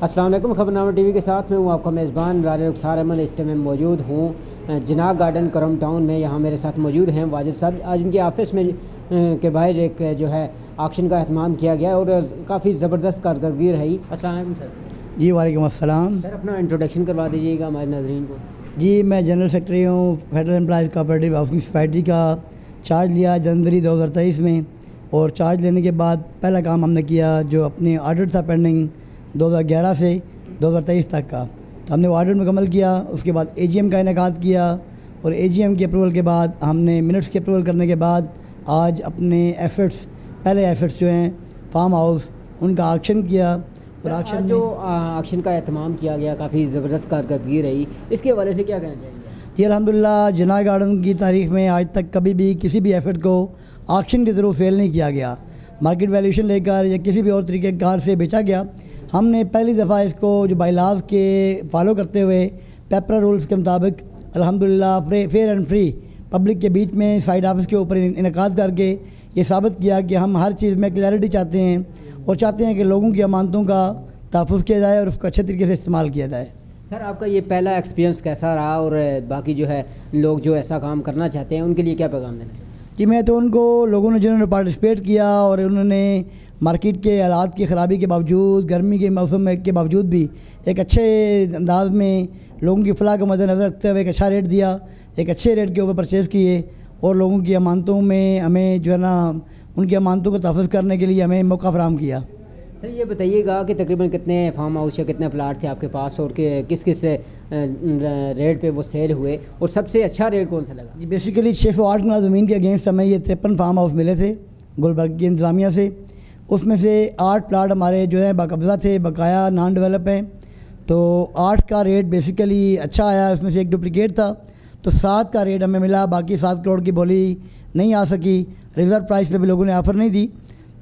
अस्सलाम वालेकुम। खबरनामा टीवी के साथ में हूँ आपका मेज़बान राजा रुखसार अहमद। इस टाइम में मौजूद हूँ जिनाह गार्डन करम टाउन में। यहाँ मेरे साथ मौजूद हैं वाजिद साहब। आज इनके ऑफिस में के बाहर एक जो है ऑक्शन का एहतमाम किया गया और काफ़ी ज़बरदस्त कारकर्दगी रही। अस्सलाम वालेकुम सर। जी वालेकुम अस्सलाम। सर अपना इंट्रोडक्शन करवा दीजिएगा हमारे नाज़रीन को। जी मैं जनरल सेक्रेटरी हूँ federal employees cooperative housing society का। चार्ज लिया जनवरी 2023 में और चार्ज लेने के बाद पहला काम हमने किया जो अपने ऑर्डर था पेंडिंग 2011 से 2023 तक का, तो हमने वो ऑर्डर मुकम्मल किया। उसके बाद एजीएम का इनेकाद किया और एजीएम के अप्रूवल के बाद हमने मिनट्स के अप्रूवल करने के बाद आज अपने पहले एफर्ट्स जो हैं फार्म हाउस उनका ऑक्शन किया। और ऑक्शन जो ऑक्शन का एहतमाम किया गया काफ़ी ज़बरदस्त कारकर्दगी रही, इसके हवाले से क्या कहना चाहेंगे? जी अल्हम्दुलिल्लाह जिनाह गार्डन की तारीख़ में आज तक कभी भी किसी भी एफर्ट को ऑक्शन के थ्रू फेल नहीं किया गया। मार्केट वैल्यूएशन लेकर या किसी भी और तरीके कार से बेचा गया। हमने पहली दफ़ा इसको जो बाइलाज के फॉलो करते हुए पेपर रूल्स के मुताबिक अल्हम्दुलिल्लाह फेयर एंड फ्री पब्लिक के बीच में साइड ऑफिस के ऊपर इनेकाद करके ये साबित किया कि हम हर चीज़ में क्लैरिटी चाहते हैं और चाहते हैं कि लोगों की अमानतों का तहफ़्फ़ुज़ किया जाए और उसको अच्छे तरीके से इस्तेमाल किया जाए। सर आपका ये पहला एक्सपीरियंस कैसा रहा और बाकी जो है लोग जो ऐसा काम करना चाहते हैं उनके लिए क्या पैगाम देना? कि मैं तो उनको लोगों ने जिन्होंने पार्टिसिपेट किया और उन्होंने मार्केट के हालात की ख़राबी के बावजूद गर्मी के मौसम के बावजूद भी एक अच्छे अंदाज में लोगों की फलाह को मद्देनज़र रखते हुए एक अच्छा रेट दिया, एक अच्छे रेट के ऊपर परचेज़ किए और लोगों की अमानतों में हमें जो है ना उनकी अमानतों को तहफ़्फ़ुज़ करने के लिए हमें मौका फ़राहम किया। सर ये बताइएगा कि तकरीबन कितने फार्म हाउस या कितने प्लाट थे आपके पास और किस किस रेट पे वो सेल हुए और सबसे अच्छा रेट कौन सा लगा? जी बेसिकली 608 कनाल ज़मीन के अगेंस्ट हमें ये 53 फार्म हाउस मिले थे गुलबर्ग की इंतज़ामिया से। उसमें से 8 प्लाट हमारे जो है बाकब्ज़ा थे, बकाया नॉन डेवलप हैं। तो 8 का रेट बेसिकली अच्छा आया, उसमें से एक डुप्लिकेट था तो 7 का रेट हमें मिला। बाकी 7 करोड़ की बोली नहीं आ सकी, रिज़र्व प्राइस पे भी लोगों ने ऑफ़र नहीं दी,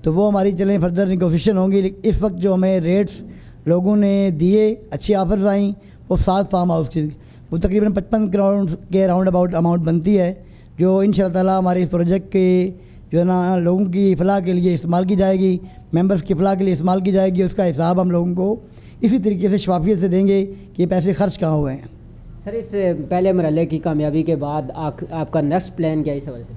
तो वो हमारी चलें फर्दर निगोशिएशन होंगी। इस वक्त जो हमें रेट्स लोगों ने दिए, अच्छी ऑफ़र्स आई, वो 7 फार्म हाउस की वो तकरीबन 55 करोड़ के राउंड अबाउट अमाउंट बनती है, जो इंशाअल्लाह ताला हमारे इस प्रोजेक्ट के जो है ना लोगों की फ़लाह के लिए इस्तेमाल की जाएगी, मेंबर्स की फ़लाह के लिए इस्तेमाल की जाएगी। उसका हिसाब हम लोगों को इसी तरीके से शफाफियत से देंगे कि ये पैसे खर्च कहाँ हुए हैं। सर इस पहले मरहले की कामयाबी के बाद आपका नेक्स्ट प्लान क्या इस हवाले से?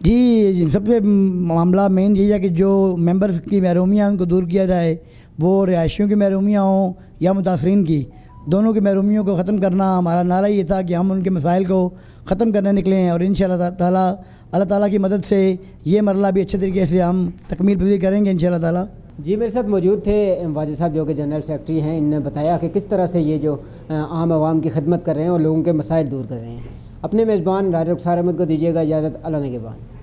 जी सबसे मामला मेन यही है कि जो मेंबर्स की महरूमियाँ उनको दूर किया जाए, वो रिहायशियों की महरूमियाँ हों या मुतासरीन की, दोनों की महरूमियों को ख़त्म करना हमारा नारा ये था कि हम उनके मसाइल को ख़त्म करने निकले हैं और इंशाअल्लाह ताला अल्लाह ताला की मदद से ये मरला भी अच्छे तरीके से हम तकमील पज़ीर करेंगे इंशाअल्लाह ताला। जी मेरे साथ मौजूद थे वाजिद साहब जो कि जनरल सेक्रेटरी हैं। इन्होंने बताया कि किस तरह से ये जो आम आवाम की खिदमत कर रहे हैं और लोगों के मसाइल दूर कर रहे हैं। अपने मेज़बान राजा रुखसार अहमद को दीजिएगा इजाज़त। अल्लाह ने के बाद।